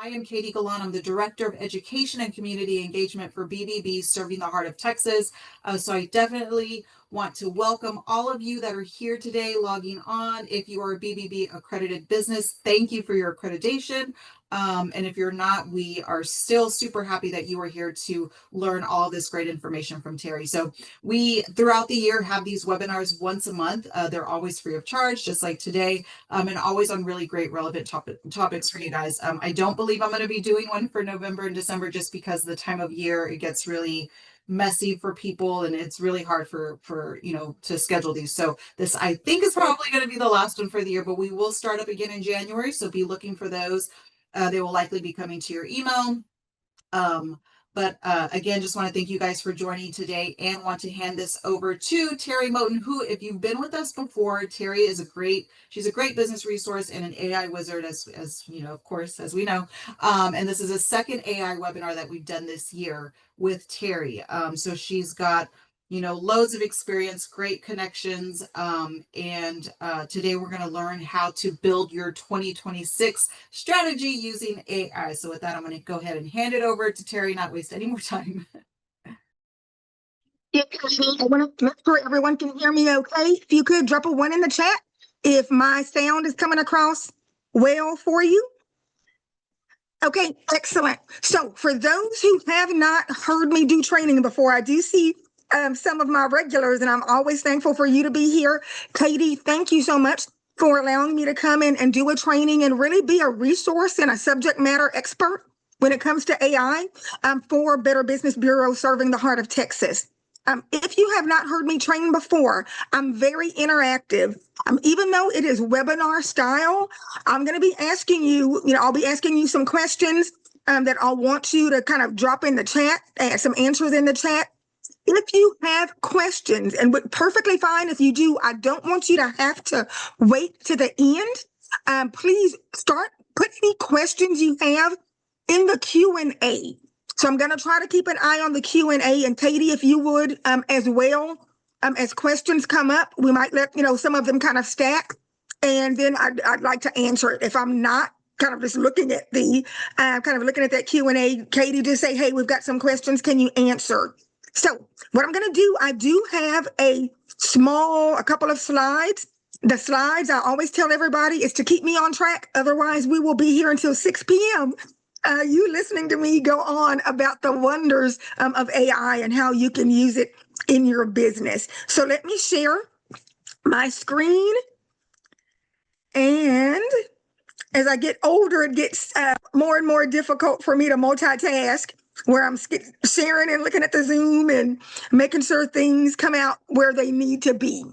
I am Katie Galan. I'm the Director of Education and Community Engagement for BBB Serving the Heart of Texas. So I definitely want to welcome all of you that are here today logging on. If you are a BBB accredited business, thank you for your accreditation. And if you're not, we are still super happy that you are here to learn all this great information from Terry. So we, throughout the year, have these webinars once a month. They're always free of charge, just like today, and always on really great relevant topics for you guys. I don't believe I'm going to be doing one for November and December just because the time of year, it gets really messy for people and it's really hard for to schedule these. So this, I think, is probably going to be the last one for the year, but we will start up again in January. So be looking for those. They will likely be coming to your email. But again, just want to thank you guys for joining today and want to hand this over to Terry Melton, who, if you've been with us before, Terry is she's a great business resource and an AI wizard, as you know, of course, as we know. And this is a second AI webinar that we've done this year with Terry. So she's got, loads of experience, great connections. And today we're going to learn how to build your 2026 strategy using AI. So with that, I'm going to go ahead and hand it over to Terry, not waste any more time. Yeah, I want to make sure everyone can hear me okay. If you could drop a 1 in the chat if my sound is coming across well for you. Okay, excellent. So for those who have not heard me do training before, I do see some of my regulars, and I'm always thankful for you to be here. Katie, thank you so much for allowing me to come in and do a training and really be a resource and a subject matter expert when it comes to AI for Better Business Bureau serving the heart of Texas. If you have not heard me train before, I'm very interactive. Even though it is webinar style, I'm going to be asking you, I'll be asking you some questions that I'll want you to kind of drop in the chat, add some answers in the chat. If you have questions, and perfectly fine if you do, I don't want you to have to wait to the end. Please put any questions you have in the Q&A. So I'm going to try to keep an eye on the Q&A, and Katie, if you would, as well, as questions come up, we might let, some of them kind of stack, and then I'd like to answer it. If I'm not kind of just looking at that Q&A, Katie, just say, hey, we've got some questions. Can you answer? So what I'm going to do, I do have a couple of slides. The slides, I always tell everybody, is to keep me on track. Otherwise, we will be here until 6 p.m. You listening to me go on about the wonders of AI and how you can use it in your business. So let me share my screen. And as I get older, it gets more and more difficult for me to multitask, where I'm sharing and looking at the Zoom and making sure things come out where they need to be.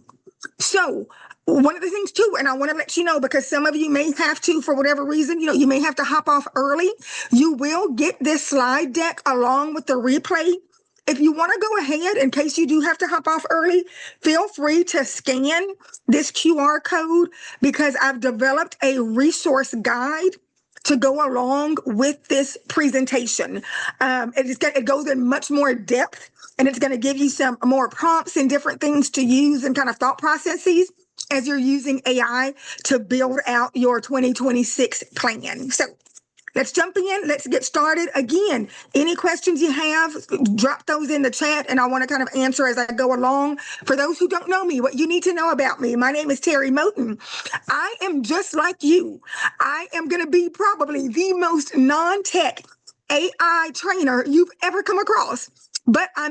So one of the things too, and I want to let you know, because some of you may have to, for whatever reason, you may have to hop off early. You will get this slide deck along with the replay. If you want to go ahead, in case you do have to hop off early, feel free to scan this QR code, because I've developed a resource guide to go along with this presentation. It goes in much more depth, and it's going to give you some more prompts and different things to use and kind of thought processes as you're using AI to build out your 2026 plan. So let's jump in. Let's get started. Again, any questions you have, drop those in the chat, and I want to kind of answer as I go along. For those who don't know me, what you need to know about me, my name is Terry Melton. I am just like you. I am going to be probably the most non-tech AI trainer you've ever come across. But I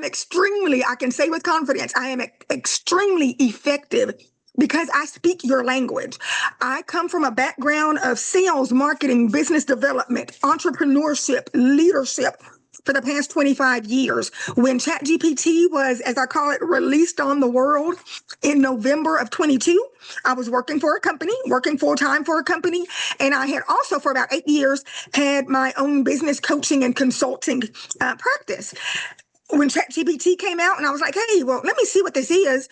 can say with confidence, I am extremely effective because I speak your language. I come from a background of sales, marketing, business development, entrepreneurship, leadership for the past 25 years. When ChatGPT was, as I call it, released on the world in November of 22, I was working for a company, working full-time for a company, and I had also, for about 8 years, had my own business coaching and consulting practice. When ChatGPT came out and I was like, hey, well, let me see what this is,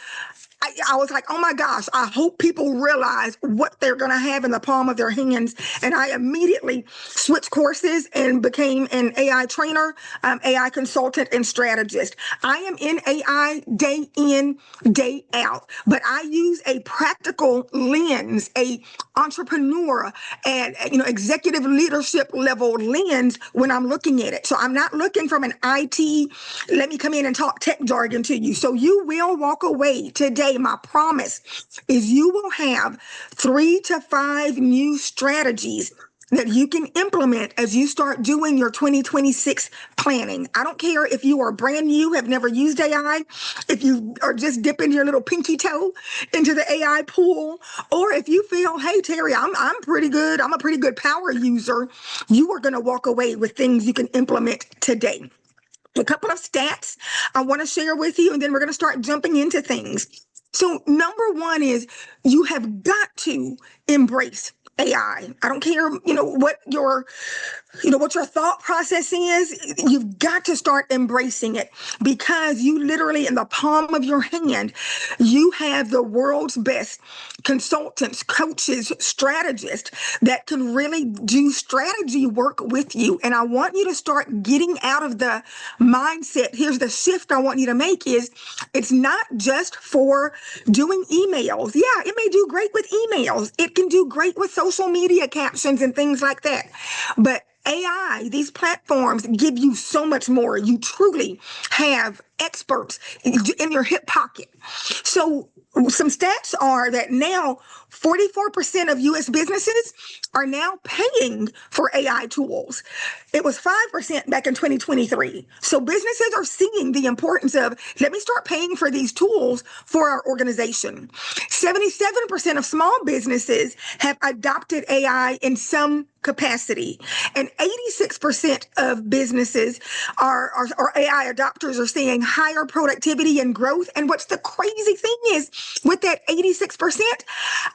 I was like, oh my gosh, I hope people realize what they're going to have in the palm of their hands. And I immediately switched courses and became an AI trainer, AI consultant, and strategist. I am in AI day in, day out, but I use a practical lens, a entrepreneur and executive leadership level lens when I'm looking at it. So I'm not looking from an IT, let me come in and talk tech jargon to you. So you will walk away today. My promise is you will have 3 to 5 new strategies that you can implement as you start doing your 2026 planning. I don't care if you are brand new, have never used AI, if you are just dipping your little pinky toe into the AI pool, or if you feel, hey, Terry, I'm pretty good. I'm a pretty good power user. You are going to walk away with things you can implement today. A couple of stats I want to share with you, and then we're going to start jumping into things. So number one is you have got to embrace AI. I don't care, what your thought process is. You've got to start embracing it because you literally in the palm of your hand, you have the world's best consultants, coaches, strategists that can really do strategy work with you. And I want you to start getting out of the mindset. Here's the shift I want you to make is it's not just for doing emails. Yeah, it may do great with emails. It can do great with social media captions and things like that. But AI, these platforms give you so much more. You truly have experts in your hip pocket. So some stats are that now 44% of US businesses are now paying for AI tools. It was 5% back in 2023. So businesses are seeing the importance of, let me start paying for these tools for our organization. 77% of small businesses have adopted AI in some capacity. And 86% of businesses are AI adopters are seeing higher productivity and growth. And what's the crazy thing is with that 86%,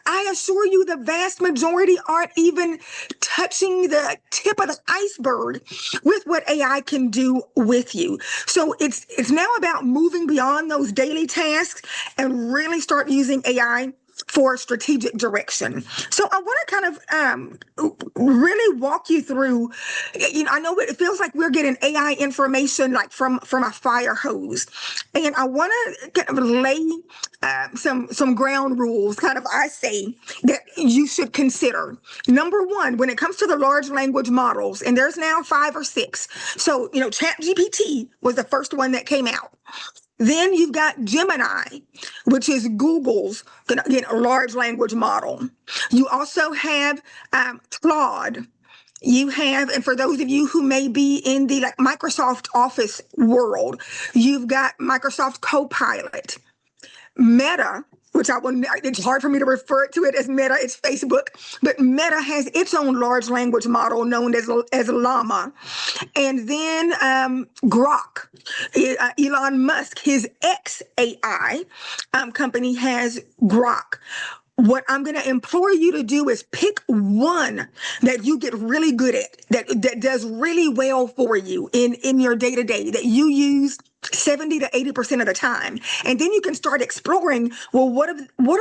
I assure you the vast majority aren't even touching the tip of the iceberg with what AI can do with you. So it's now about moving beyond those daily tasks and really start using AI for strategic direction. So I want to kind of really walk you through, I know it feels like we're getting AI information like from a fire hose. And I want to kind of lay some ground rules, kind of, I say, that you should consider. Number one, when it comes to the large language models, and there's now 5 or 6. So, ChatGPT was the first one that came out. Then you've got Gemini, which is Google's large language model. You also have Claude. You have, and for those of you who may be in the Microsoft Office world, you've got Microsoft Copilot. Meta, it's hard for me to refer to it as Meta, it's Facebook, but Meta has its own large language model known as Llama. And then Grok, Elon Musk, his XAI company has Grok. What I'm going to implore you to do is pick one that you get really good at, that does really well for you in your day-to-day, that you use 70 to 80% of the time. And then you can start exploring, well, what are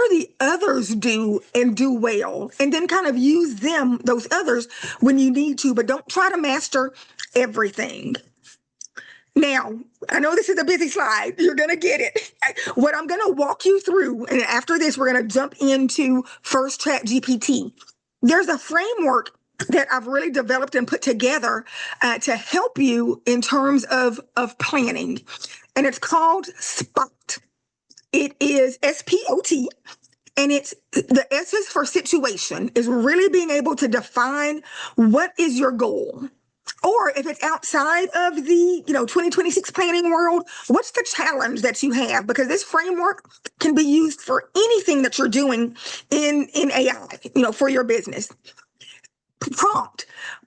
the others do and do well? And then kind of use those others when you need to, but don't try to master everything. Now, I know this is a busy slide. You're going to get it. What I'm going to walk you through, and after this, we're going to jump into first ChatGPT. There's a framework that I've really developed and put together to help you in terms of planning. And it's called SPOT. It is SPOT. And it's the S is for situation, is really being able to define what is your goal. Or if it's outside of the 2026 planning world, what's the challenge that you have? Because this framework can be used for anything that you're doing in AI, for your business.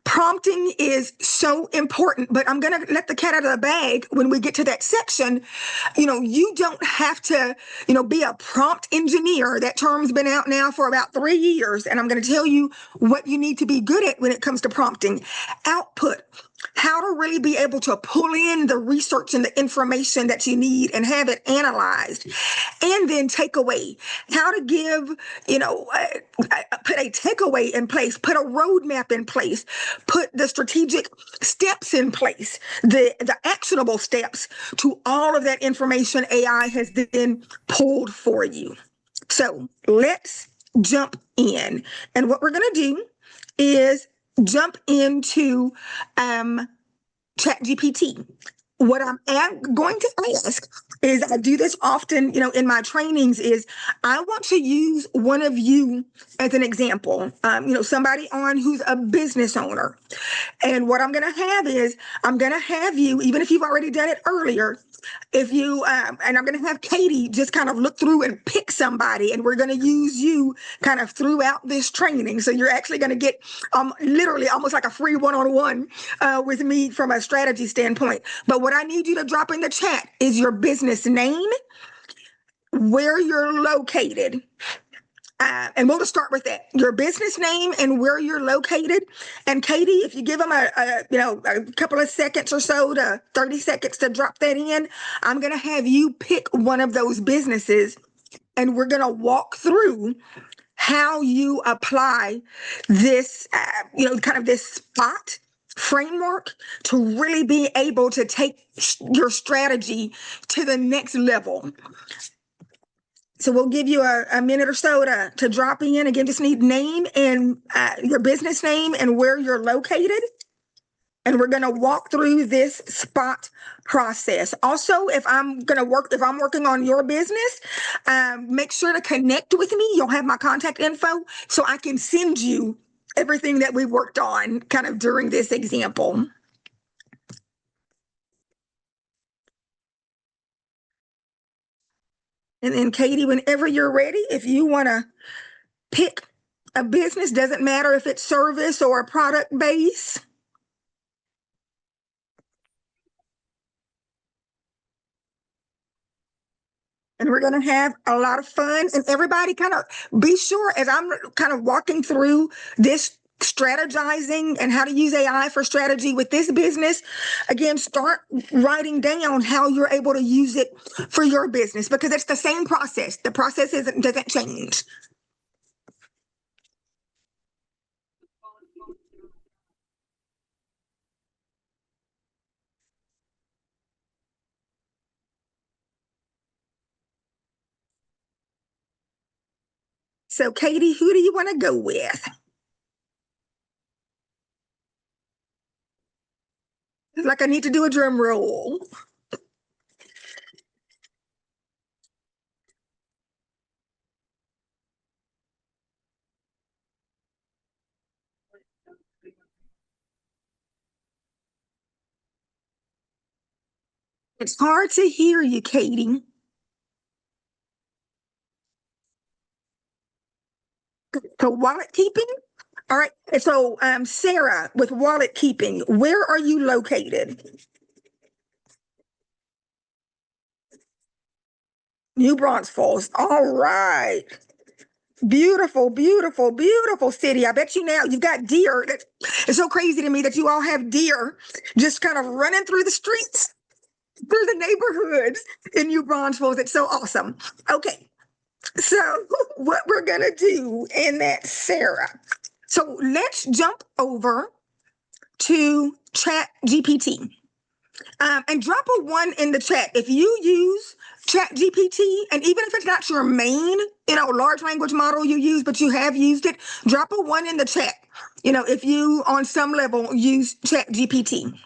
Prompting is so important, but I'm going to let the cat out of the bag when we get to that section. You don't have to, be a prompt engineer. That term's been out now for about 3 years. And I'm going to tell you what you need to be good at when it comes to prompting. Output. how to really be able to pull in the research and the information that you need and have it analyzed, and then take away, how to give, put a takeaway in place, put a roadmap in place, put the strategic steps in place, the actionable steps to all of that information AI has then pulled for you. So let's jump in. And what we're going to do is jump into ChatGPT. What I'm going to ask is, I do this often, in my trainings, is I want to use one of you as an example, somebody on who's a business owner. And what I'm going to have is, I'm going to have you, even if you've already done it earlier, if you, and I'm going to have Katie just kind of look through and pick somebody, and we're going to use you kind of throughout this training. So you're actually going to get literally almost like a free one-on-one with me from a strategy standpoint. But what I need you to drop in the chat is your business name, where you're located. And we'll just start with that, your business name and where you're located. And Katie, if you give them a couple of seconds or so, to 30 seconds to drop that in, I'm going to have you pick one of those businesses, and we're going to walk through how you apply this, kind of this SWOT framework to really be able to take your strategy to the next level. So we'll give you a minute or so to drop in. Again, just need name and your business name and where you're located. And we're going to walk through this SWOT process. Also, if I'm working on your business, make sure to connect with me. You'll have my contact info so I can send you everything that we worked on kind of during this example. And then Katie, whenever you're ready, if you want to pick a business, doesn't matter if it's service or a product base. And we're going to have a lot of fun. And everybody kind of be sure, as I'm kind of walking through this strategizing and how to use AI for strategy with this business, again, start writing down how you're able to use it for your business, because it's the same process. The process doesn't change. So Katie, who do you want to go with? It's like I need to do a drum roll. It's hard to hear you, Katie. So wallet keeping? All right. So Sarah, with wallet keeping, where are you located? New Braunfels. All right. Beautiful, beautiful, beautiful city. I bet you now you've got deer. It's so crazy to me that you all have deer just kind of running through the streets, through the neighborhoods in New Braunfels. It's so awesome. Okay. So what we're going to do in that, Sarah. So let's jump over to ChatGPT. And drop a 1 in the chat if you use ChatGPT, and even if it's not your main, large language model you use, but you have used it, drop a 1 in the chat. If you on some level use ChatGPT.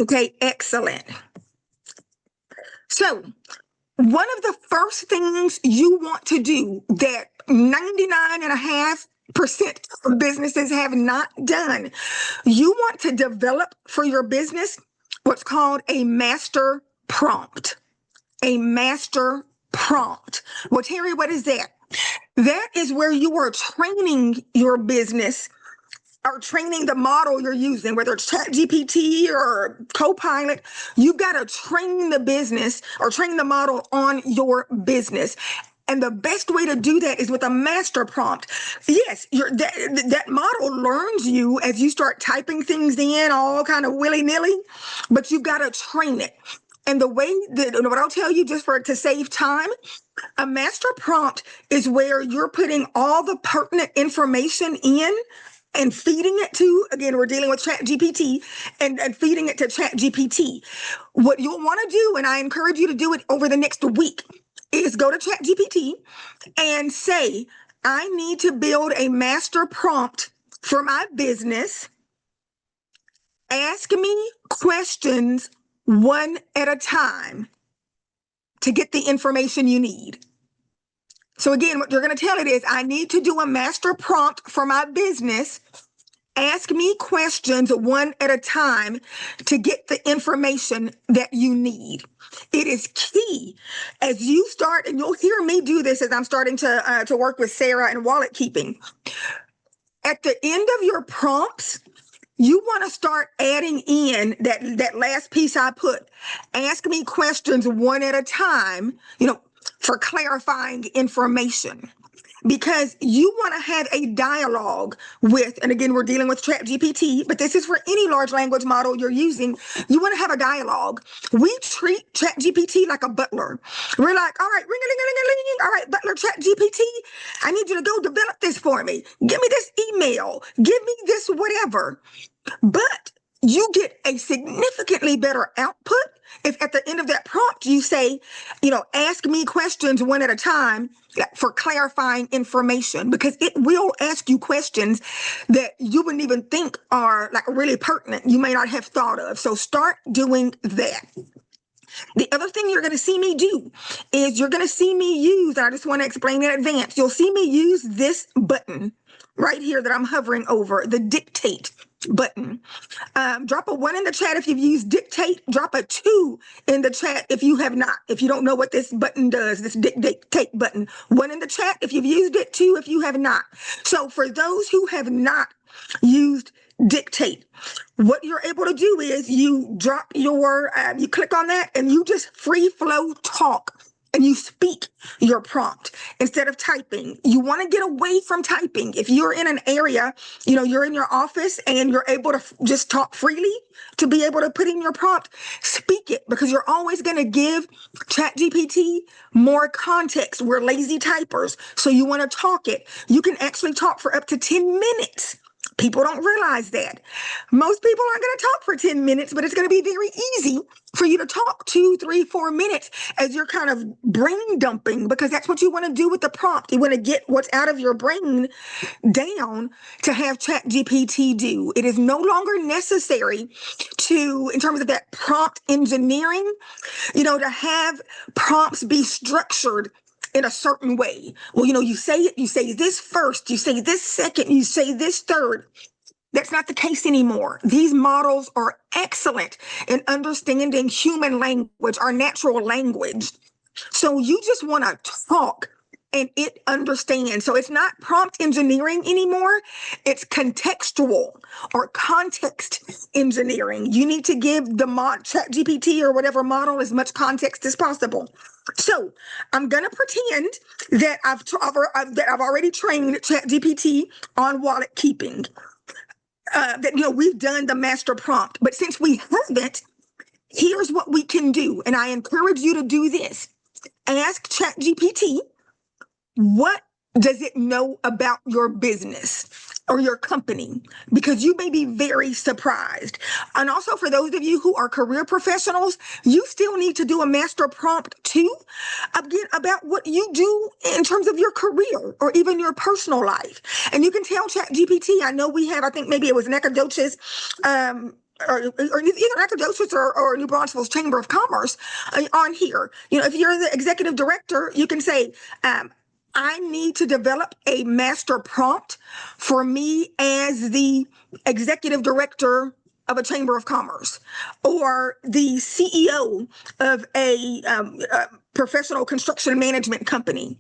Okay, excellent. So one of the first things you want to do that 99.5% of businesses have not done, you want to develop for your business what's called a master prompt. A master prompt. Well, Terry, what is that? That is where you are training your business or training the model you're using, whether it's ChatGPT or Copilot. You've got to train the business or train the model on your business. And the best way to do that is with a master prompt. Yes, that model learns you as you start typing things in all kind of willy-nilly, but you've got to train it. And the way that, what I'll tell you just to save time, a master prompt is where you're putting all the pertinent information in and feeding it to, again, we're dealing with ChatGPT and feeding it to ChatGPT. What you'll want to do, and I encourage you to do it over the next week, is go to ChatGPT and say, I need to build a master prompt for my business. Ask me questions one at a time to get the information you need. So again, what you're going to tell it is, I need to do a master prompt for my business. Ask me questions one at a time to get the information that you need. It is key as you start, and you'll hear me do this as I'm starting to work with Sarah and wallet keeping. At the end of your prompts, you want to start adding in that last piece I put. Ask me questions one at a time, for clarifying information. Because you want to have a dialogue with, and again, we're dealing with ChatGPT, but this is for any large language model you're using. You want to have a dialogue. We treat ChatGPT like a butler. We're like, all right, ring-a-ling-a-ling-a-ling. All right, butler ChatGPT, I need you to go develop this for me. Give me this email. Give me this whatever. But you get a significantly better output if at the end of that prompt you say, ask me questions one at a time for clarifying information, because it will ask you questions that you wouldn't even think are like really pertinent. You may not have thought of. So start doing that. The other thing you're going to see me do is you're going to see me use, and I just want to explain in advance, you'll see me use this button right here that I'm hovering over, the dictate button. Drop a 1 in the chat if you've used dictate. Drop a 2 in the chat if you have not. If you don't know what this button does, this dictate button. 1 in the chat if you've used it, 2 if you have not. So for those who have not used dictate, what you're able to do is you drop your, you click on that and you just free flow talk. And you speak your prompt instead of typing. You want to get away from typing. If you're in an area, you're in your office and you're able to just talk freely to be able to put in your prompt, speak it, because you're always going to give ChatGPT more context. We're lazy typers, so you want to talk it. You can actually talk for up to 10 minutes. People don't realize that. Most people aren't going to talk for 10 minutes, but it's going to be very easy for you to talk 2, 3, 4 minutes as you're kind of brain dumping, because that's what you want to do with the prompt. You want to get what's out of your brain down to have ChatGPT do. It is no longer necessary to, in terms of that prompt engineering, to have prompts be structured in a certain way. Well, you say this first, you say this second, you say this third. That's not the case anymore. These models are excellent in understanding human language, our natural language. So you just want to talk and it understands. So it's not prompt engineering anymore. It's contextual or context engineering. You need to give the ChatGPT or whatever model as much context as possible. So I'm going to pretend that I've already trained ChatGPT on wallet keeping. That we've done the master prompt, but since we haven't, here's what we can do, and I encourage you to do this. Ask ChatGPT, what does it know about your business or your company? Because you may be very surprised. And also for those of you who are career professionals, you still need to do a master prompt too, again, about what you do in terms of your career or even your personal life. And you can tell ChatGPT, I know we have, I think maybe it was Nacogdoches, or either Nacogdoches or New Braunfels Chamber of Commerce on here. If you're the executive director, you can say, I need to develop a master prompt for me as the executive director of a chamber of commerce or the CEO of a professional construction management company.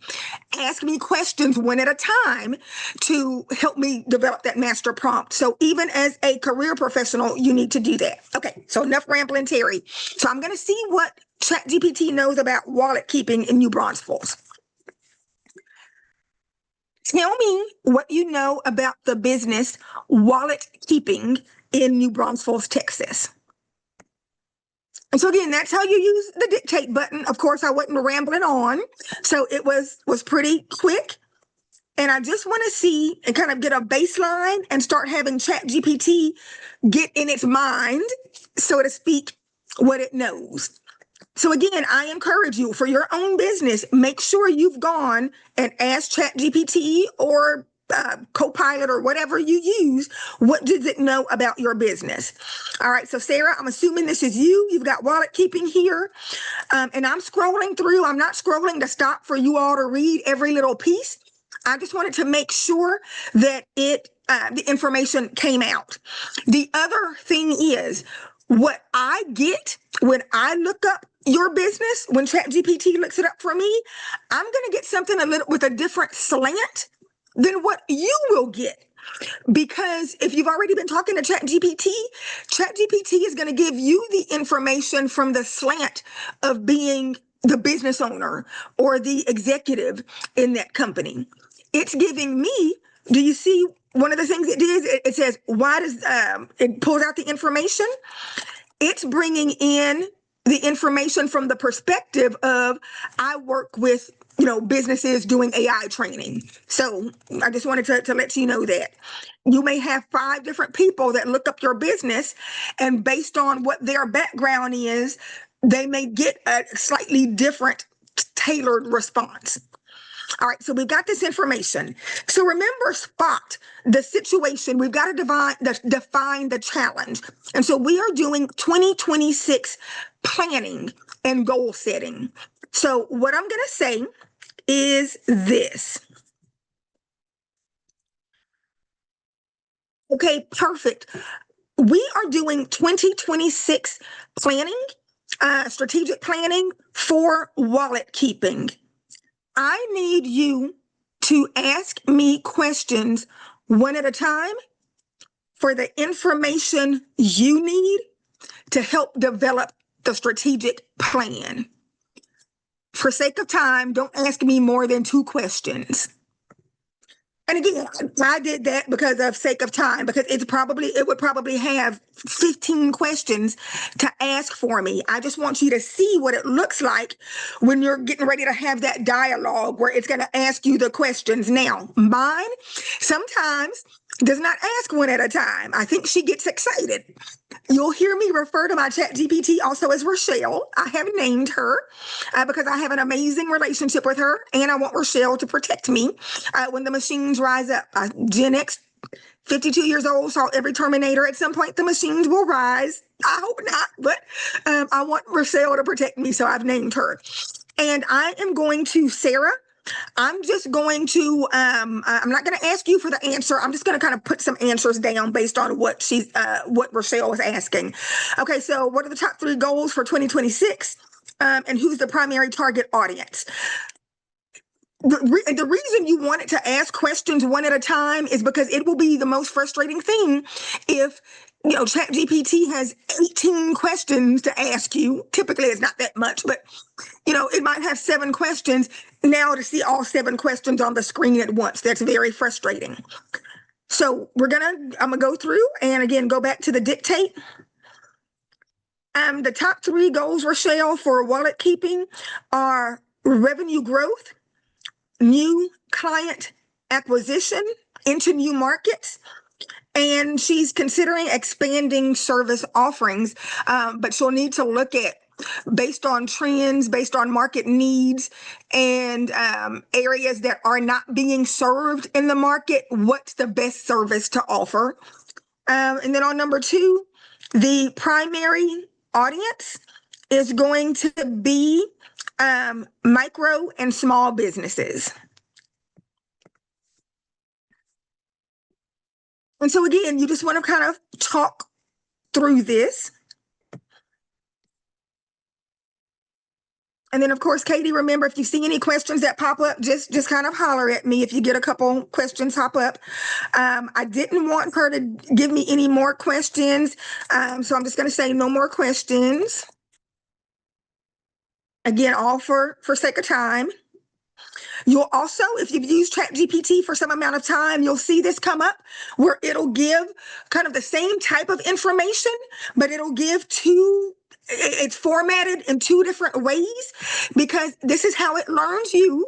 Ask me questions one at a time to help me develop that master prompt. So even as a career professional, you need to do that. Okay, so enough rambling, Terry. So I'm going to see what ChatGPT knows about wallet keeping in New Braunfels. Tell me what you know about the business wallet keeping in New Braunfels, Texas. And so again, that's how you use the dictate button. Of course, I wasn't rambling on, so it was pretty quick. And I just want to see and kind of get a baseline and start having ChatGPT get in its mind, so to speak, what it knows. So again, I encourage you for your own business, make sure you've gone and asked ChatGPT or Copilot or whatever you use, what does it know about your business? All right, so Sarah, I'm assuming this is you. You've got wallet keeping here. And I'm scrolling through. I'm not scrolling to stop for you all to read every little piece. I just wanted to make sure that the information came out. The other thing is, what I get when I look up your business, when ChatGPT looks it up for me, I'm going to get something a little with a different slant than what you will get. Because if you've already been talking to ChatGPT, ChatGPT is going to give you the information from the slant of being the business owner or the executive in that company. It's giving me, do you see one of the things it did? It says, why does it pulls out the information? It's bringing in the information from the perspective of, I work with businesses doing AI training. So I just wanted to let you know that you may have 5 different people that look up your business, and based on what their background is, they may get a slightly different tailored response. All right, so we've got this information. So remember, spot the situation. We've got to define the challenge. And so we are doing 2026 planning and goal setting. So what I'm going to say is this. Okay, perfect. We are doing 2026 planning, strategic planning for wallet keeping. I need you to ask me questions one at a time for the information you need to help develop the strategic plan. For sake of time, don't ask me more than 2 questions. And again, I did that because of sake of time, because it would probably have 15 questions to ask for me. I just want you to see what it looks like when you're getting ready to have that dialogue where it's going to ask you the questions. Now, mine sometimes does not ask one at a time. I think she gets excited. You'll hear me refer to my ChatGPT also as Rochelle. I have named her because I have an amazing relationship with her, and I want Rochelle to protect me when the machines rise up. Gen X, 52 years old, saw every Terminator. At some point, the machines will rise. I hope not, but I want Rochelle to protect me, so I've named her. And I am going to, Sarah, I'm just going to, I'm not going to ask you for the answer. I'm just going to kind of put some answers down based on what Rochelle was asking. Okay, so what are the top 3 goals for 2026? And who's the primary target audience? The reason you wanted to ask questions one at a time is because it will be the most frustrating thing if ChatGPT has 18 questions to ask you. Typically, it's not that much, but it might have 7 questions. Now to see all 7 questions on the screen at once, that's very frustrating. So I'm gonna go through and again go back to the dictate. The top 3 goals, Rochelle, for wallet keeping are revenue growth, new client acquisition into new markets, and she's considering expanding service offerings, but she'll need to look at, based on trends, based on market needs, and areas that are not being served in the market, what's the best service to offer. And then on number 2, the primary audience is going to be micro and small businesses. And so again, you just want to kind of talk through this. And then, of course, Katie, remember, if you see any questions that pop up, just kind of holler at me if you get a couple questions pop up. I didn't want her to give me any more questions, so I'm just going to say no more questions. Again, all for sake of time. You'll also, if you've used ChatGPT for some amount of time, you'll see this come up where it'll give kind of the same type of information, but it'll give it's formatted in two different ways because this is how it learns you.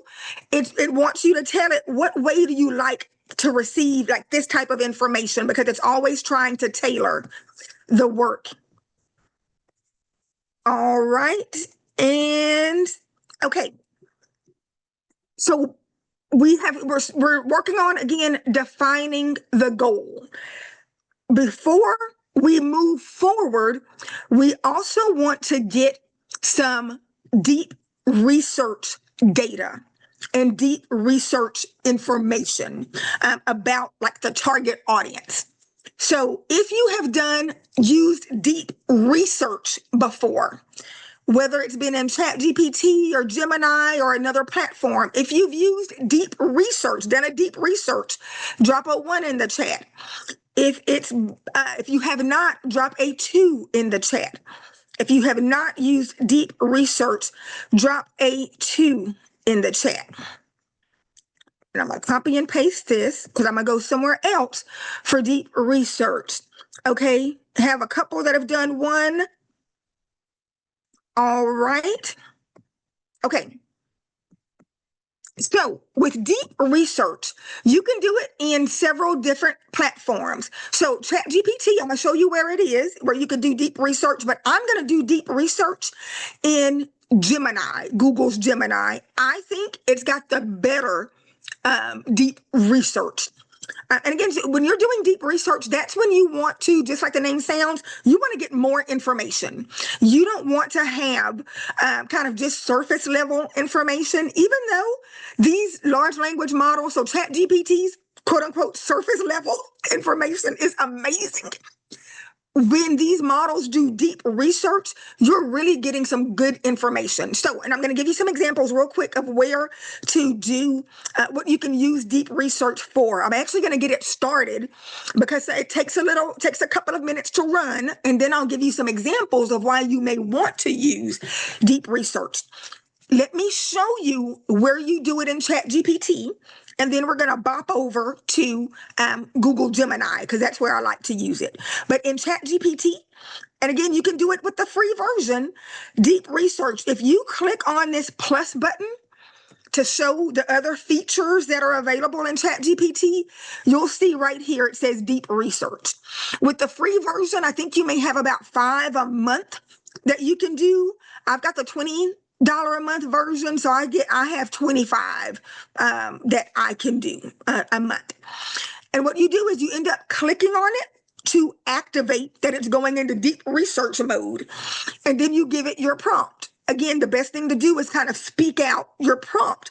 It wants you to tell it what way do you like to receive like this type of information because it's always trying to tailor the work. All right. And okay. So we're working on again defining the goal. Before we move forward, we also want to get some deep research data and deep research information about like the target audience. So if you have used deep research before, whether it's been in ChatGPT or Gemini or another platform, if you've used deep research, done a deep research, drop a 1 in the chat. If you have not, drop a 2 in the chat. If you have not used deep research, drop a 2 in the chat. And I'm going to copy and paste this because I'm going to go somewhere else for deep research. Okay, have a couple that have done 1. All right. Okay. So with deep research, you can do it in several different platforms. So ChatGPT, I'm going to show you where it is, where you can do deep research, but I'm going to do deep research in Gemini, Google's Gemini. I think it's got the better deep research. And again, when you're doing deep research, that's when you want to, just like the name sounds, you want to get more information. You don't want to have kind of just surface level information, even though these large language models, so ChatGPT's quote unquote surface level information is amazing. When these models do deep research, you're really getting some good information. So, and I'm going to give you some examples real quick of where to do what you can use deep research for. I'm actually going to get it started because it takes a couple of minutes to run, and then I'll give you some examples of why you may want to use deep research. Let me show you where you do it in ChatGPT, and then we're going to bop over to Google Gemini because that's where I like to use it. But in ChatGPT, and again, you can do it with the free version, deep research. If you click on this plus button to show the other features that are available in ChatGPT, you'll see right here it says deep research. With the free version, I think you may have about 5 a month that you can do. I've got the $20 a month version, so I have 25 that I can do a month. And what you do is you end up clicking on it to activate that it's going into deep research mode, and then you give it your prompt. Again, the best thing to do is kind of speak out your prompt.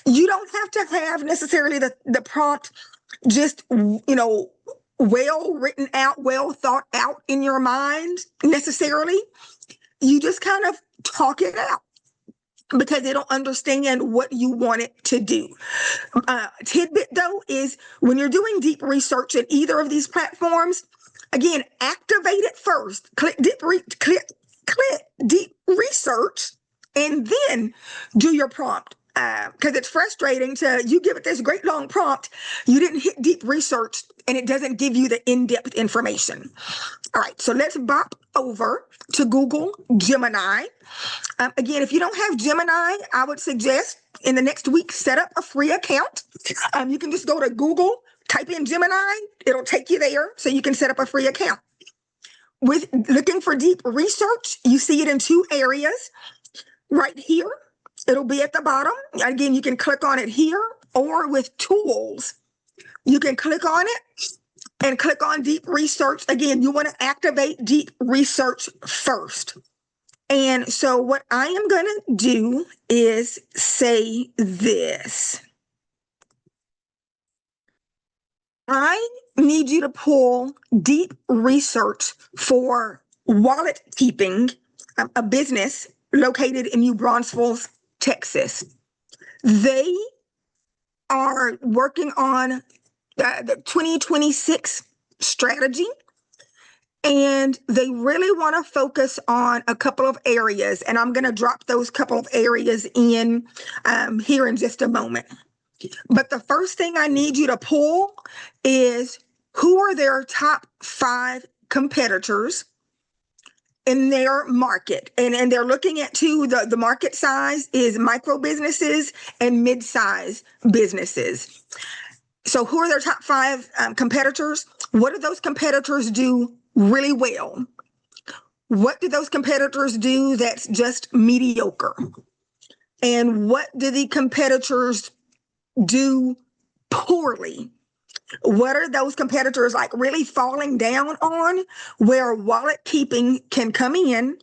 You don't have to have necessarily the prompt just, well written out, well thought out in your mind necessarily. You just kind of talk it out because they don't understand what you want it to do. Tidbit though is when you're doing deep research in either of these platforms, again, activate it first. Click deep research, and then do your prompt. Because it's frustrating you give it this great long prompt, you didn't hit deep research, and it doesn't give you the in-depth information. All right, so let's bop over to Google Gemini. Again, if you don't have Gemini, I would suggest in the next week, set up a free account. You can just go to Google, type in Gemini, it'll take you there so you can set up a free account. With looking for deep research, you see it in 2 areas. Right here, it'll be at the bottom. Again, you can click on it here, or with tools, you can click on it and click on deep research. Again, you want to activate deep research first. And so what I am going to do is say this. I need you to pull deep research for wallet keeping, a business located in New Braunfels, Texas. They are working on the 2026 strategy. And they really want to focus on a couple of areas. And I'm going to drop those couple of areas in here in just a moment. But the first thing I need you to pull is who are their top 5 competitors in their market. And they're looking at the market size is micro businesses and mid-size businesses. So who are their top 5 competitors? What do those competitors do really well? What do those competitors do that's just mediocre? And what do the competitors do poorly? What are those competitors like really falling down on, where wallet keeping can come in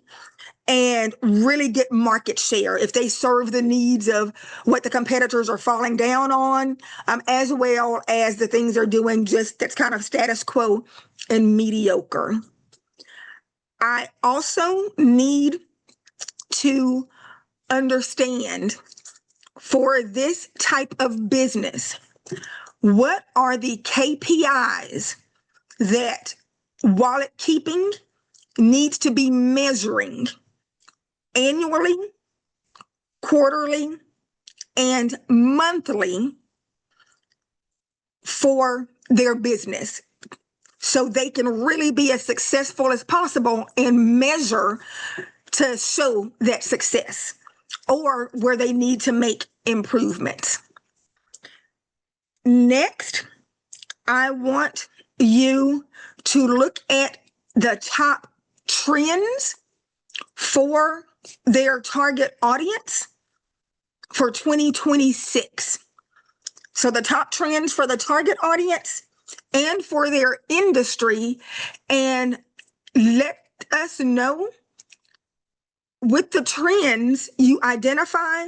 and really get market share if they serve the needs of what the competitors are falling down on, as well as the things they're doing just that's kind of status quo and mediocre. I also need to understand, for this type of business, what are the KPIs that wallet keeping needs to be measuring annually, quarterly, and monthly for their business, so they can really be as successful as possible and measure to show that success, or where they need to make improvements. Next, I want you to look at the top trends for their target audience for 2026. So the top trends for the target audience and for their industry, and let us know with the trends you identify,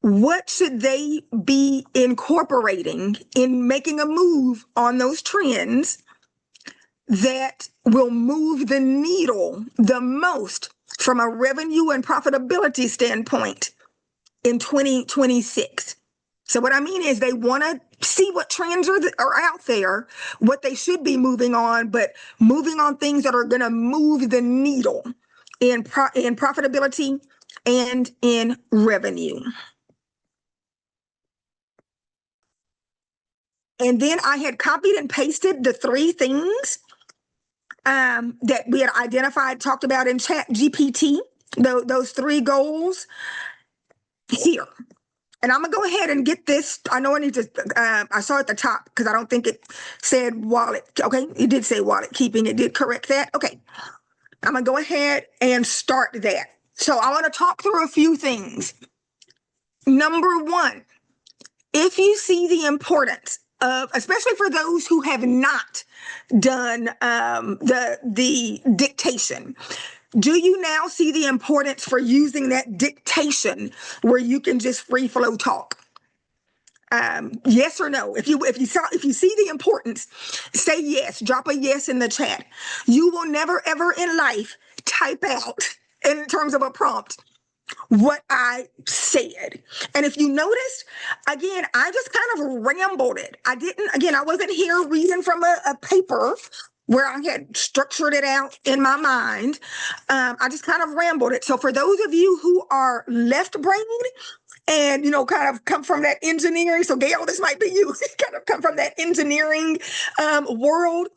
what should they be incorporating in making a move on those trends that will move the needle the most from a revenue and profitability standpoint in 2026. So what I mean is they want to see what trends are out there, what they should be moving on, but moving on things that are going to move the needle in profitability and in revenue. And then I had copied and pasted the 3 things that we had identified, talked about in ChatGPT, those 3 goals here. And I'm gonna go ahead and get this. I know I need to, I saw at the top because I don't think it said wallet. Okay, it did say wallet keeping. It did correct that. Okay, I'm gonna go ahead and start that. So I want to talk through a few things. Number 1, if you see the importance of, especially for those who have not done the dictation, do you now see the importance for using that dictation where you can just free flow talk? Yes or no? If you see the importance, say yes. Drop a yes in the chat. You will never ever in life type out, in terms of a prompt, what I said. And if you noticed, again, I just kind of rambled it. I wasn't here reading from a paper where I had structured it out in my mind. I just kind of rambled it. So for those of you who are left-brained and, kind of come from that engineering, so Gail, this might be you, kind of come from that engineering world.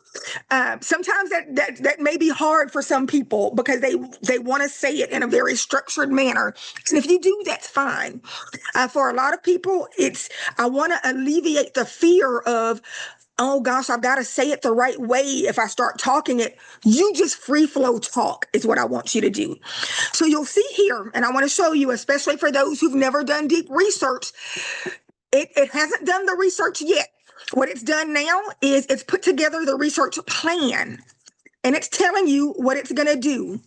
Sometimes that may be hard for some people because they want to say it in a very structured manner. And if you do, that's fine. For a lot of people, I want to alleviate the fear of, oh gosh, I've got to say it the right way if I start talking it. You just free flow talk is what I want you to do. So you'll see here, and I want to show you, especially for those who've never done deep research, it hasn't done the research yet. What it's done now is it's put together the research plan, and it's telling you what it's going to do.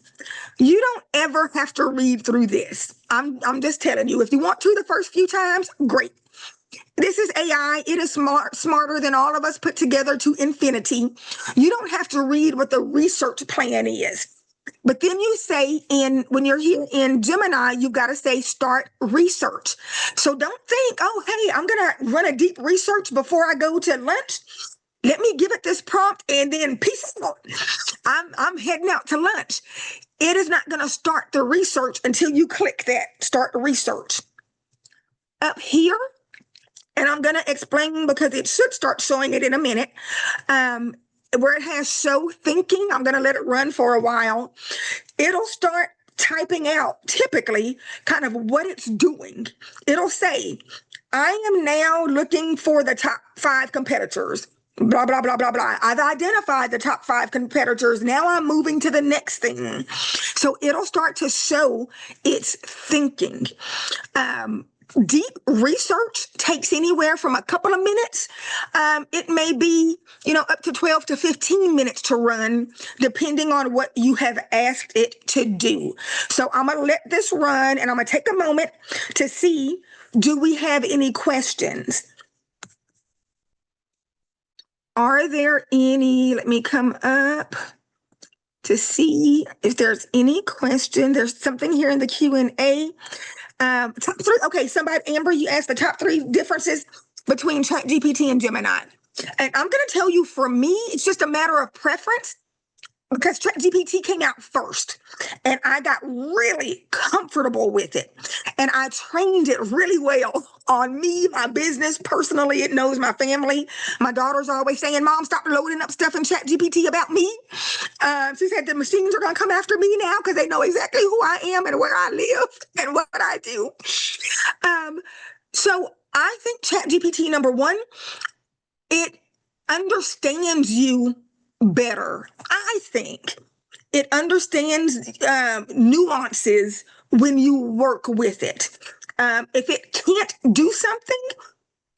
You don't ever have to read through this. I'm just telling you, if you want to the first few times, great. This is AI. It is smarter than all of us put together to infinity. You don't have to read what the research plan is. But then you say, when you're here in Gemini, you've got to say start research. So don't think, oh, hey, I'm going to run a deep research before I go to lunch. Let me give it this prompt and then peace out. I'm heading out to lunch. It is not going to start the research until you click that start the research. Up here, and I'm going to explain because it should start showing it in a minute. Where it has show thinking, I'm going to let it run for a while. It'll start typing out typically kind of what it's doing. It'll say, I am now looking for the top 5 competitors. Blah, blah, blah, blah, blah. I've identified the top 5 competitors. Now I'm moving to the next thing. So it'll start to show its thinking. Deep research takes anywhere from a couple of minutes. It may be, up to 12 to 15 minutes to run, depending on what you have asked it to do. So I'm going to let this run and I'm going to take a moment to see, do we have any questions? Are there any? Let me come up to see if there's any question. There's something here in the Q&A. Top 3. Okay, Amber, you asked the top 3 differences between ChatGPT and Gemini. And I'm going to tell you, for me, it's just a matter of preference because ChatGPT came out first and I got really comfortable with it. And I trained it really well on me, my business, personally. It knows my family. My daughter's always saying, Mom, stop loading up stuff in ChatGPT about me. She said the machines are going to come after me now because they know exactly who I am and where I live and what I do. So I think ChatGPT, number one, it understands you better. I think it understands nuances when you work with it. If it can't do something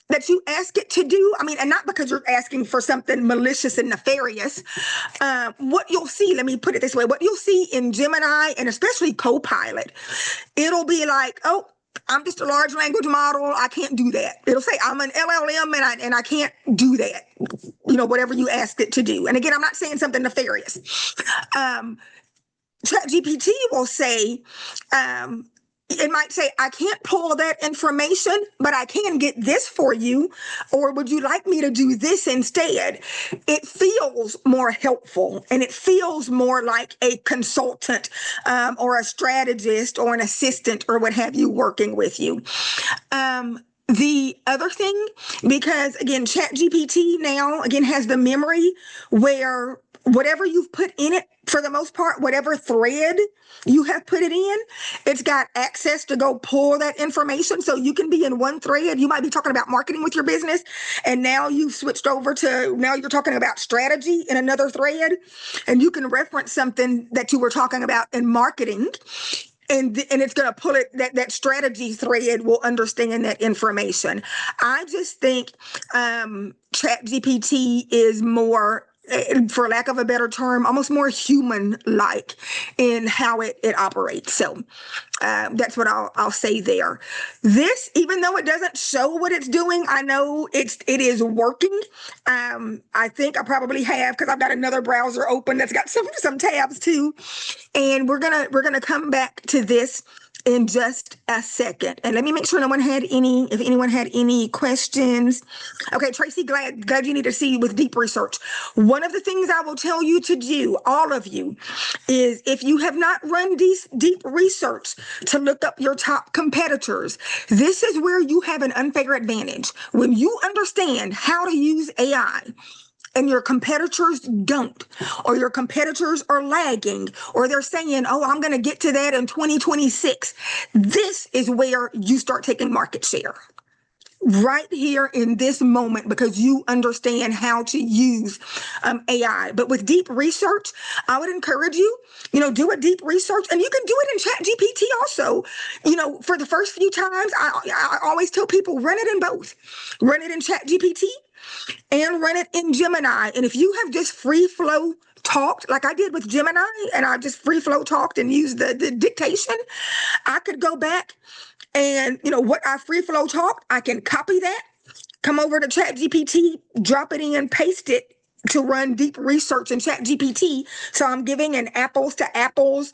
that you ask it to do, and not because you're asking for something malicious and nefarious, what you'll see, let me put it this way, what you'll see in Gemini and especially Copilot, it'll be like, oh, I'm just a large language model. I can't do that. It'll say I'm an LLM and I can't do that. Whatever you ask it to do. And again, I'm not saying something nefarious. ChatGPT will say, it might say, I can't pull that information, but I can get this for you. Or would you like me to do this instead? It feels more helpful and it feels more like a consultant or a strategist or an assistant or what have you working with you. The other thing, because again, ChatGPT now again has the memory where whatever you've put in it, for the most part, whatever thread you have put it in, it's got access to go pull that information. So you can be in one thread. You might be talking about marketing with your business, and now you've switched over to, now you're talking about strategy in another thread, and you can reference something that you were talking about in marketing. And it's going to pull it, that strategy thread will understand that information. I just think ChatGPT is more, for lack of a better term, almost more human-like in how it operates. So that's what I'll say there. This, even though it doesn't show what it's doing, I know it is working. I think I probably have, because I've got another browser open that's got some tabs too. And we're gonna come back to this in just a second. And let me make sure if anyone had any questions. Okay, Tracy, glad you need to see with deep research. One of the things I will tell you to do, all of you, is if you have not run deep research to look up your top competitors, this is where you have an unfair advantage. When you understand how to use AI, and your competitors don't, or your competitors are lagging, or they're saying, oh, I'm going to get to that in 2026. This is where you start taking market share. Right here in this moment, because you understand how to use AI. But with deep research, I would encourage you, do a deep research, and you can do it in ChatGPT also. For the first few times, I always tell people, run it in both. Run it in ChatGPT and run it in Gemini. And if you have just free flow talked, like I did with Gemini, and I just free flow talked and used the dictation, I could go back and, what I free flow talked, I can copy that, come over to ChatGPT, drop it in, paste it to run deep research in ChatGPT. So I'm giving an apples to apples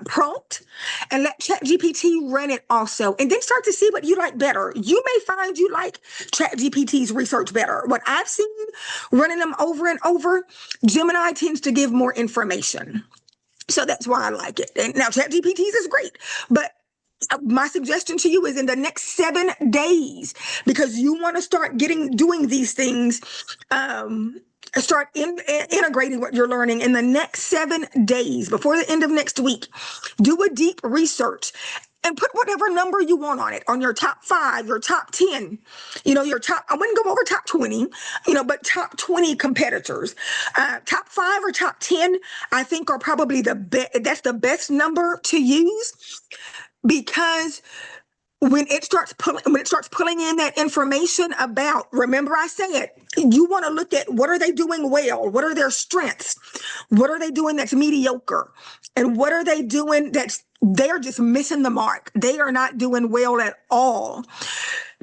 prompt and let ChatGPT run it also, and then start to see what you like better. You may find you like ChatGPT's research better. What I've seen running them over and over, Gemini tends to give more information. So that's why I like it. And now ChatGPT's is great, but my suggestion to you is in the next 7 days, because you want to start doing these things, start integrating what you're learning in the next 7 days before the end of next week. Do a deep research and put whatever number you want on it, on your top 5, your top 10, your top, I wouldn't go over top 20, but top 20 competitors. Top 5 or top 10, I think are probably that's the best number to use, because when it starts pulling in that information about, remember I said, you want to look at what are they doing well, what are their strengths, what are they doing that's mediocre, and what are they doing they're just missing the mark, they are not doing well at all.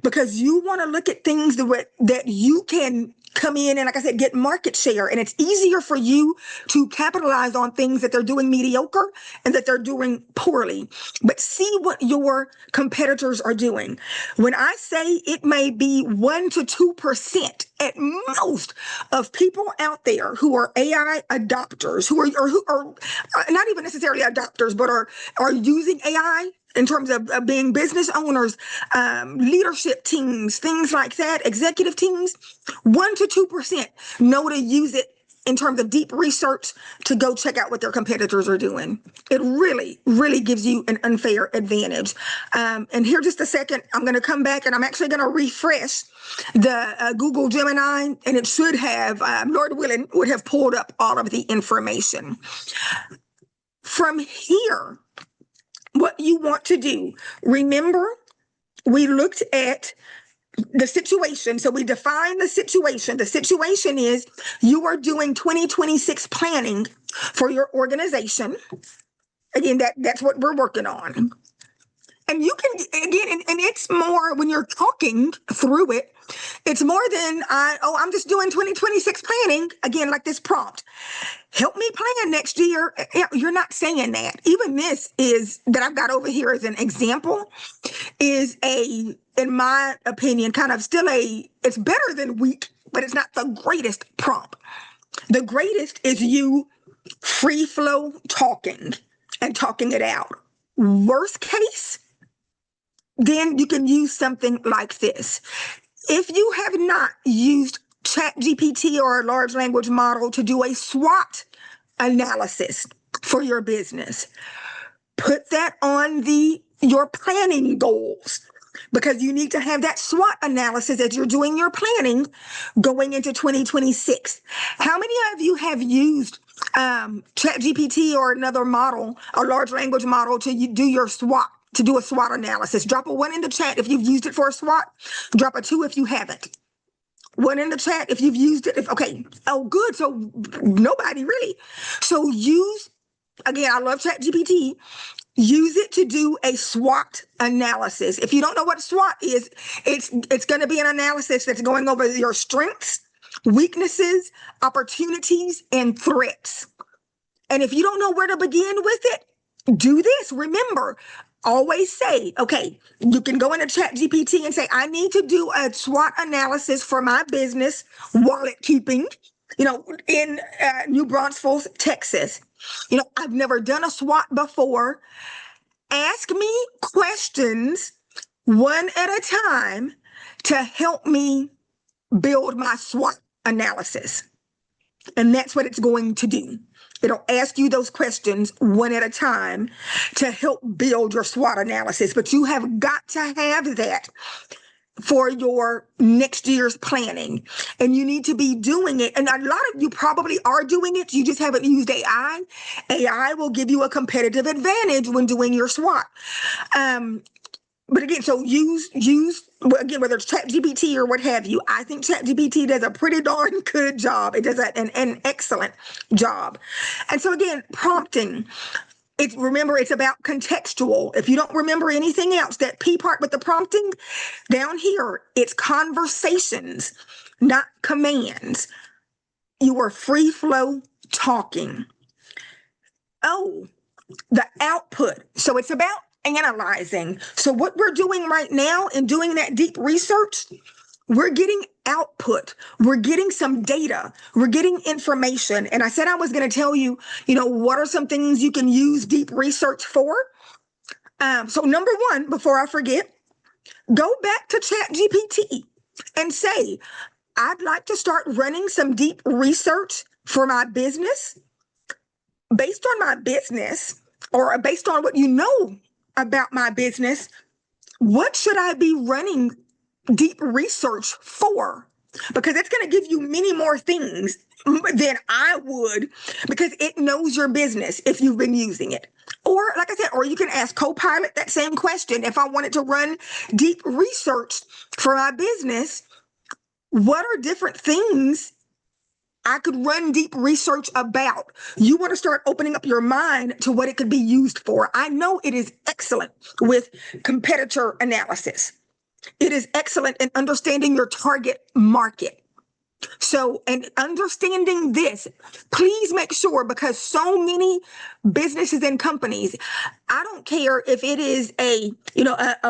Because you want to look at things that you can come in and, like I said, get market share. And it's easier for you to capitalize on things that they're doing mediocre and that they're doing poorly. But see what your competitors are doing. When I say it may be 1% to 2% at most of people out there who are AI adopters, who are not even necessarily adopters, but are using AI in terms of being business owners, leadership teams, things like that, executive teams, 1% to 2% know to use it in terms of deep research to go check out what their competitors are doing. It really, really gives you an unfair advantage. And here just a second, I'm going to come back and I'm actually going to refresh the Google Gemini, and it should have, Lord willing, would have pulled up all of the information. From here, what you want to do, remember, we looked at the situation. So we define the situation. The situation is you are doing 2026 planning for your organization. Again, that's what we're working on. And you can, again, and it's more when you're talking through it, it's more than I'm just doing 2026 planning. Again, like this prompt, help me plan next year. You're not saying that. Even this is that I've got over here as an example is in my opinion, kind of still it's better than weak, but it's not the greatest prompt. The greatest is you free flow talking and talking it out. Worst case, then you can use something like this. If you have not used ChatGPT or a large language model to do a SWOT analysis for your business, put that on your planning goals, because you need to have that SWOT analysis as you're doing your planning going into 2026. How many of you have used ChatGPT or another model, a large language model, to do your SWOT? To do a SWOT analysis? Drop a 1 in the chat if you've used it for a SWOT. Drop a 2 if you haven't. 1 in the chat if you've used it. Okay. Oh, good. So nobody really. So again, I love ChatGPT. Use it to do a SWOT analysis. If you don't know what SWOT is, it's going to be an analysis that's going over your strengths, weaknesses, opportunities, and threats. And if you don't know where to begin with it, do this. Remember, always say, okay, you can go into ChatGPT and say, I need to do a SWOT analysis for my business, wallet keeping, in New Braunfels, Texas. I've never done a SWOT before. Ask me questions one at a time to help me build my SWOT analysis. And that's what it's going to do. It'll ask you those questions one at a time to help build your SWOT analysis. But you have got to have that for your next year's planning. And you need to be doing it. And a lot of you probably are doing it. You just haven't used AI. AI will give you a competitive advantage when doing your SWOT. But again, so use again, whether it's ChatGPT or what have you, I think ChatGPT does a pretty darn good job. It does an excellent job. And so again, prompting. Remember, it's about contextual. If you don't remember anything else, that P part with the prompting, down here, it's conversations, not commands. You are free flow talking. Oh, the output. So it's about analyzing. So what we're doing right now in doing that deep research, we're getting output. We're getting some data. We're getting information. And I said I was going to tell you, what are some things you can use deep research for? So number one, before I forget, go back to ChatGPT and say, I'd like to start running some deep research for my business. Based on my business, or based on what you know about my business, what should I be running deep research for? Because it's going to give you many more things than I would, because it knows your business if you've been using it. Or like I said, or you can ask Copilot that same question. If I wanted to run deep research for my business, what are different things I could run deep research about? You want to start opening up your mind to what it could be used for. I know it is excellent with competitor analysis. It is excellent in understanding your target market. So, and understanding this, please make sure, because so many businesses and companies, I don't care if it is a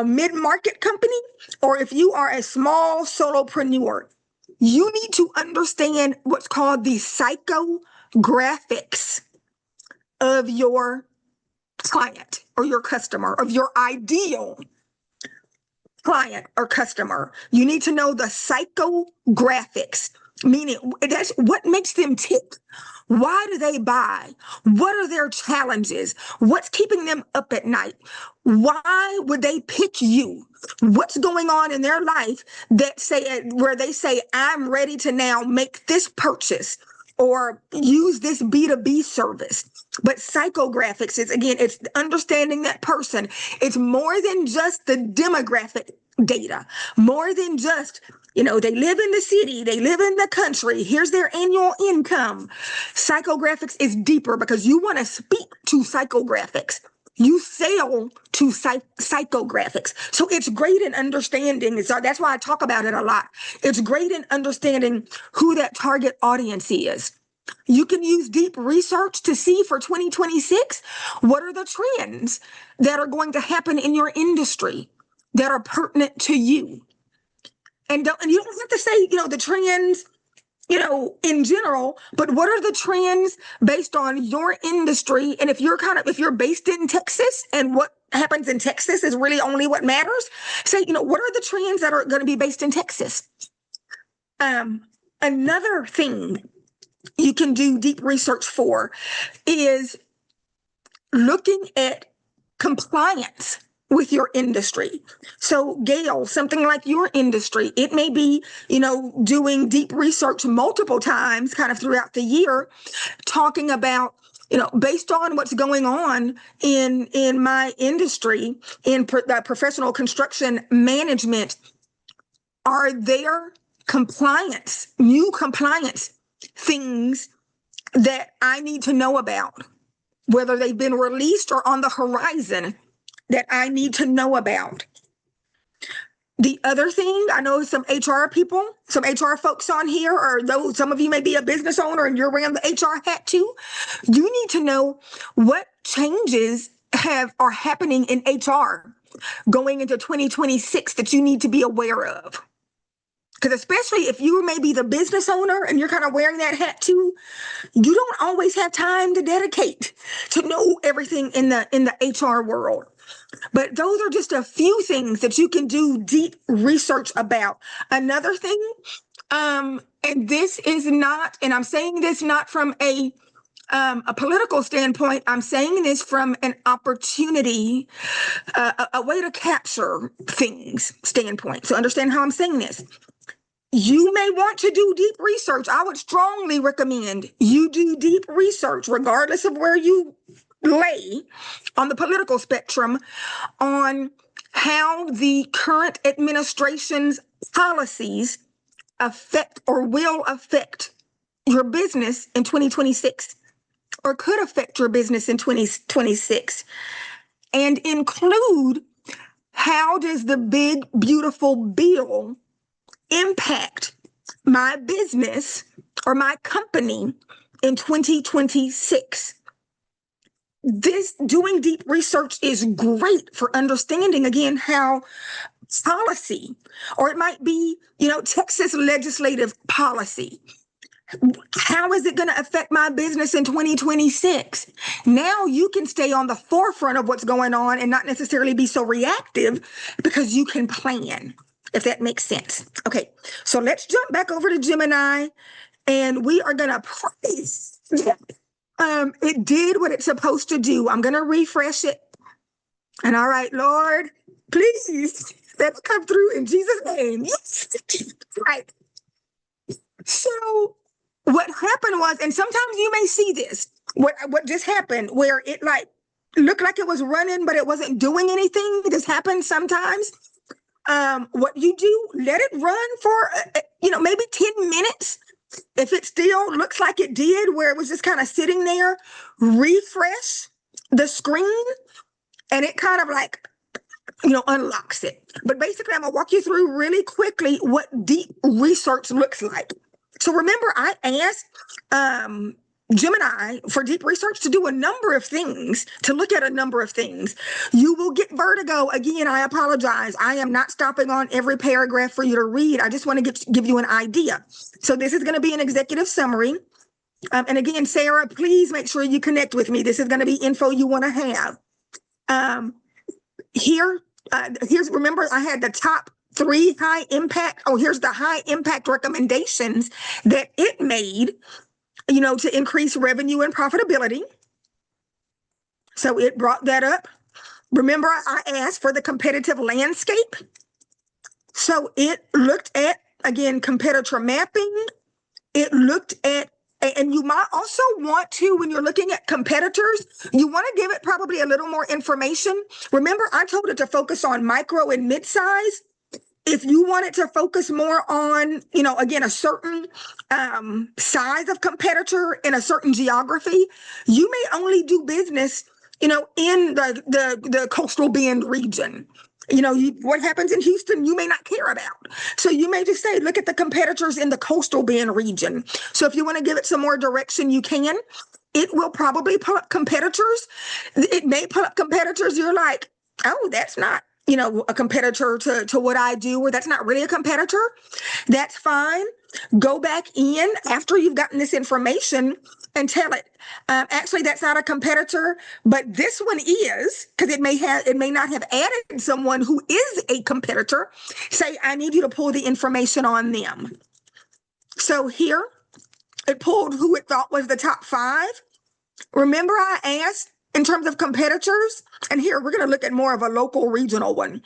mid-market company or if you are a small solopreneur, you need to understand what's called the psychographics of your client or your customer, of your ideal client or customer. You need to know the psychographics, meaning that's what makes them tick. Why do they buy? What are their challenges? What's keeping them up at night? Why would they pick you? What's going on in their life that where they say, I'm ready to now make this purchase or use this B2B service? But psychographics is, again, it's understanding that person. It's more than just the demographic data, more than just, they live in the city, they live in the country, here's their annual income. Psychographics is deeper because you want to speak to psychographics. You sell to psychographics. So it's great in understanding. So that's why I talk about it a lot. It's great in understanding who that target audience is. You can use deep research to see for 2026, what are the trends that are going to happen in your industry that are pertinent to you. And you don't have to say, the trends, in general, but what are the trends based on your industry? And if you're based in Texas and what happens in Texas is really only what matters, say, what are the trends that are going to be based in Texas? Another thing you can do deep research for is looking at compliance with your industry. So Gail, something like your industry, it may be, doing deep research multiple times kind of throughout the year, talking about, based on what's going on in my industry, in professional construction management, are there new compliance things that I need to know about, whether they've been released or on the horizon that I need to know about. The other thing, I know some HR people, some HR folks on here, or though some of you may be a business owner and you're wearing the HR hat too, you need to know what changes are happening in HR going into 2026 that you need to be aware of. Because especially if you may be the business owner and you're kind of wearing that hat too, you don't always have time to dedicate to know everything in the HR world. But those are just a few things that you can do deep research about. Another thing, and this is not, and I'm saying this not from a political standpoint, I'm saying this from an opportunity, a way to capture things standpoint. So understand how I'm saying this. You may want to do deep research. I would strongly recommend you do deep research, regardless of where you lay on the political spectrum, on how the current administration's policies affect or will affect your business in 2026, or could affect your business in 2026, and include how does the big, beautiful bill impact my business or my company in 2026. this doing deep research is great for understanding, again, how policy, or it might be, Texas legislative policy. How is it going to affect my business in 2026? Now you can stay on the forefront of what's going on and not necessarily be so reactive because you can plan, if that makes sense. Okay, so let's jump back over to Gemini and we are going to praise. It did what it's supposed to do. I'm going to refresh it. And all right, Lord, please, let's come through in Jesus' name. Yes. Right. So what happened was, and sometimes you may see this, what just happened, where it looked like it was running, but it wasn't doing anything. This happens sometimes. What you do, let it run for, maybe 10 minutes. If it still looks like it did, where it was just kind of sitting there, refresh the screen and it kind of unlocks it. But basically, I'm going to walk you through really quickly what deep research looks like. So remember, I asked Gemini for deep research to do a number of things, to look at a number of things. You will get vertigo. Again, I apologize. I am not stopping on every paragraph for you to read. I just want to give you an idea. So this is going to be an executive summary. And again, Sarah, please make sure you connect with me. This is going to be info you want to have. Here's, remember, I had the top 3 high impact. Oh, here's the high impact recommendations that it made, to increase revenue and profitability. So it brought that up. Remember, I asked for the competitive landscape. So it looked at, again, competitor mapping. It looked at, and you might also want to, when you're looking at competitors, you want to give it probably a little more information. Remember, I told it to focus on micro and mid-size. If you want it to focus more on, again, a certain size of competitor in a certain geography, you may only do business, in the coastal bend region. What happens in Houston, you may not care about. So you may just say, look at the competitors in the coastal bend region. So if you want to give it some more direction, you can. It will probably pull up competitors. It may pull up competitors. You're like, oh, that's not, a competitor to what I do, or that's not really a competitor. That's fine. Go back in after you've gotten this information and tell it, actually, that's not a competitor, but this one is, because it may not have added someone who is a competitor. Say, I need you to pull the information on them. So here, it pulled who it thought was the top 5. Remember, I asked in terms of competitors, and here we're going to look at more of a local regional one.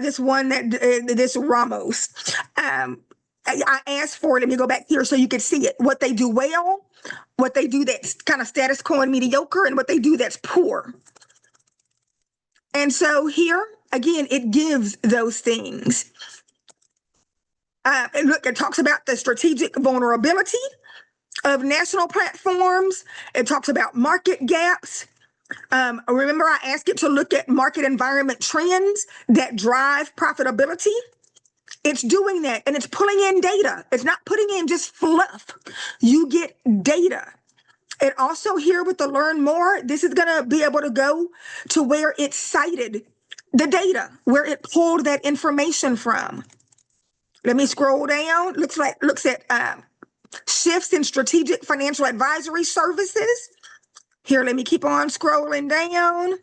This one this Ramos. I asked for it. Let me go back here so you can see it. What they do well, what they do that's kind of status quo and mediocre, and what they do that's poor. And so here, again, it gives those things. And look, it talks about the strategic vulnerability of national platforms. It talks about market gaps. Remember, I asked it to look at market environment trends that drive profitability. It's doing that, and it's pulling in data. It's not putting in just fluff. You get data. And also here with the learn more, this is going to be able to go to where it cited the data, where it pulled that information from. Let me scroll down. Looks at shifts in strategic financial advisory services. Here, let me keep on scrolling down.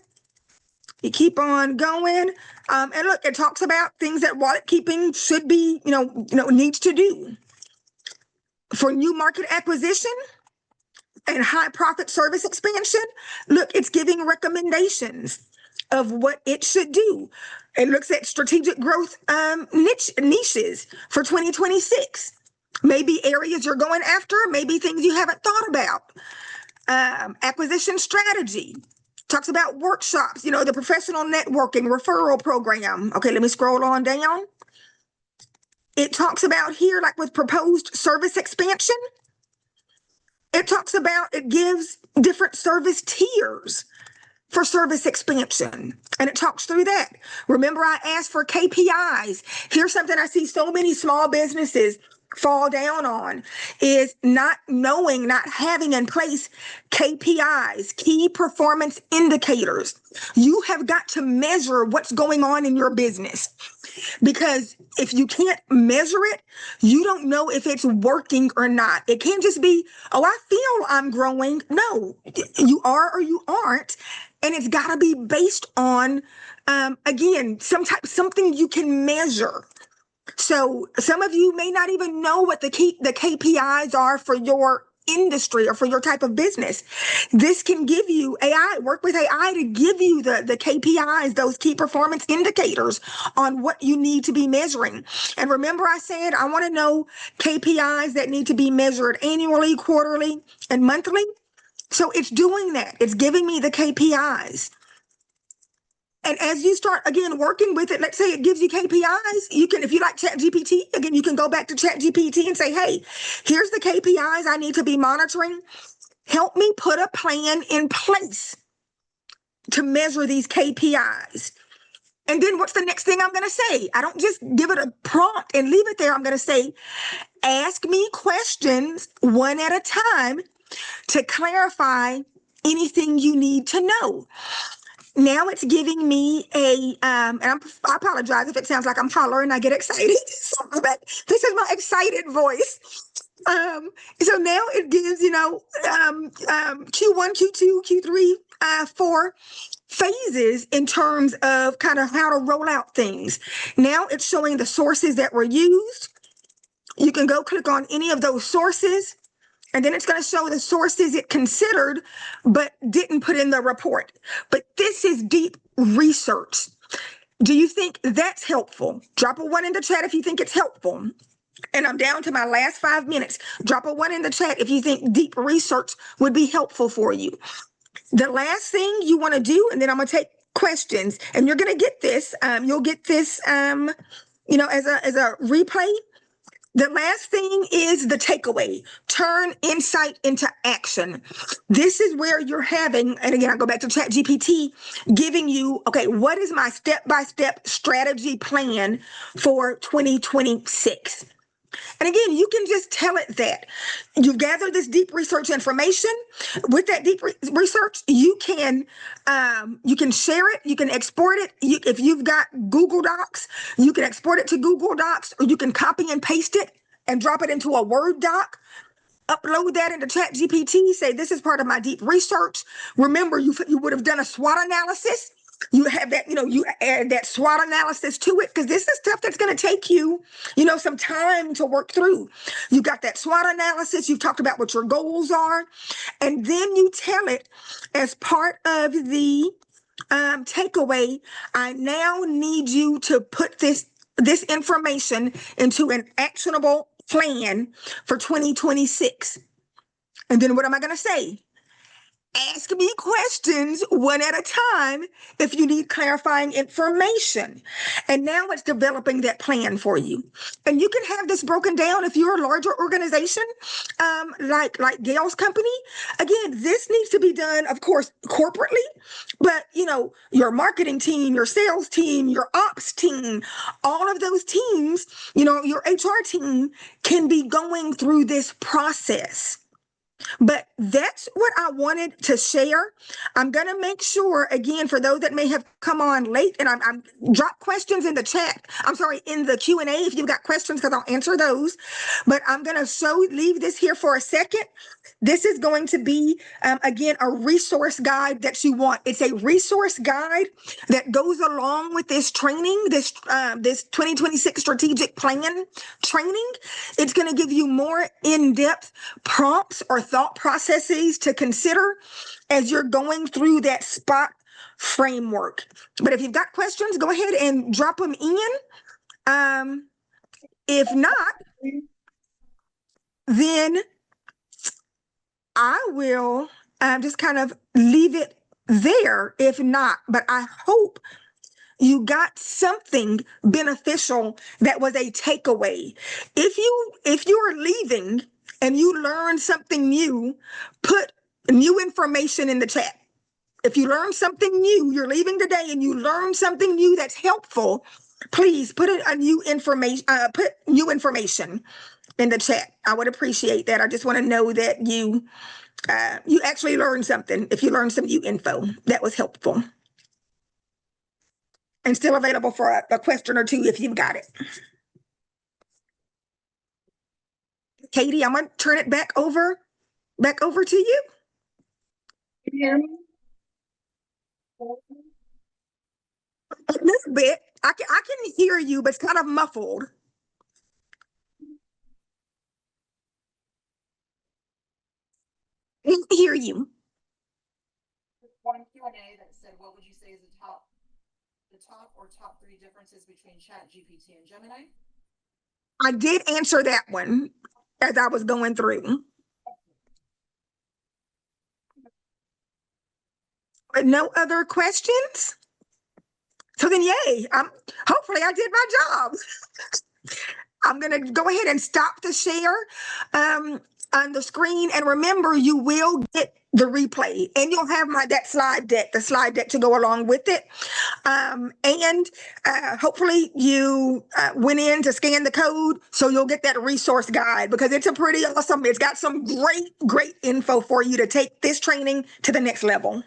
You keep on going. And look, it talks about things that wallet keeping should be, needs to do. For new market acquisition and high profit service expansion, look, it's giving recommendations of what it should do. It looks at strategic growth niches for 2026. Maybe areas you're going after, maybe things you haven't thought about. Acquisition strategy. Talks about workshops, the professional networking referral program. Okay, let me scroll on down. It talks about here, like with proposed service expansion. It talks about, it gives different service tiers for service expansion. And it talks through that. Remember, I asked for KPIs. Here's something I see so many small businesses fall down on is not knowing, not having in place KPIs, key performance indicators. You have got to measure what's going on in your business, because if you can't measure it, you don't know if it's working or not. It can't just be, oh, I feel I'm growing. No, you are or you aren't. And it's got to be based on, again, something you can measure. So some of you may not even know what the KPIs are for your industry or for your type of business. This can give you AI, work with AI to give you the KPIs, those key performance indicators on what you need to be measuring. And remember, I said I want to know KPIs that need to be measured annually, quarterly, and monthly. So it's doing that. It's giving me the KPIs. And as you start, again, working with it, let's say it gives you KPIs, you can, if you like ChatGPT, again, you can go back to ChatGPT and say, hey, here's the KPIs I need to be monitoring. Help me put a plan in place to measure these KPIs. And then what's the next thing I'm going to say? I don't just give it a prompt and leave it there. I'm going to say, ask me questions one at a time to clarify anything you need to know. Now it's giving me I apologize if it sounds like I'm hollering. I get excited. This is my excited voice. So now it gives, Q1, Q2, Q3, 4 phases in terms of kind of how to roll out things. Now it's showing the sources that were used. You can go click on any of those sources, and then it's going to show the sources it considered but didn't put in the report. But this is deep research. Do you think that's helpful? Drop a 1 in the chat if you think it's helpful. And I'm down to my last 5 minutes. Drop a 1 in the chat if you think deep research would be helpful for you. The last thing you want to do, and then I'm going to take questions, and you're going to get this. You'll get this, as a replay. The last thing is the takeaway. Turn insight into action. This is where you're having, and again, I go back to ChatGPT, giving you, okay, what is my step-by-step strategy plan for 2026? And again, you can just tell it that. You've gathered this deep research information. With that deep research, you can share it, you can export it. If you've got Google Docs, you can export it to Google Docs, or you can copy and paste it and drop it into a Word doc. Upload that into ChatGPT, say this is part of my deep research. Remember, you would have done a SWOT analysis. You have that, you add that SWOT analysis to it, because this is stuff that's going to take you, some time to work through. You got that SWOT analysis. You've talked about what your goals are. And then you tell it as part of the takeaway, I now need you to put this information into an actionable plan for 2026. And then what am I going to say? Ask me questions 1 at a time if you need clarifying information. And now it's developing that plan for you. And you can have this broken down if you're a larger organization, like Gail's company. Again, this needs to be done, of course, corporately, but your marketing team, your sales team, your ops team, all of those teams, your HR team can be going through this process. But that's what I wanted to share. I'm going to make sure, again, for those that may have come on late, and I'm drop questions in the chat. I'm sorry, in the Q&A if you've got questions, because I'll answer those. But I'm going to leave this here for a second. This is going to be, again, a resource guide that you want. It's a resource guide that goes along with this training, this 2026 strategic plan training. It's going to give you more in-depth prompts or thought processes to consider as you're going through that SPOT framework. But if you've got questions, go ahead and drop them in. If not, then I will just kind of leave it there if not. But I hope you got something beneficial that was a takeaway. If you are leaving and you learn something new, put new information in the chat. If you learn something new, you're leaving today and you learn something new that's helpful, please put new information. in the chat. I would appreciate that. I just want to know that you actually learned something. If you learned some new info, that was helpful. And still available for a question or two if you've got it. Katie, I'm gonna turn it back over to you. Can you hear me? A little bit. I can hear you, but it's kind of muffled. I can hear you. One Q&A that said, what would you say is the top or top 3 differences between ChatGPT and Gemini? I did answer that one as I was going through. But no other questions? So then, yay, hopefully I did my job. I'm going to go ahead and stop the share on the screen. And remember, you will get the replay and you'll have the slide deck to go along with it. And hopefully you went in to scan the code, so you'll get that resource guide, because it's a pretty awesome, it's got some great info for you to take this training to the next level.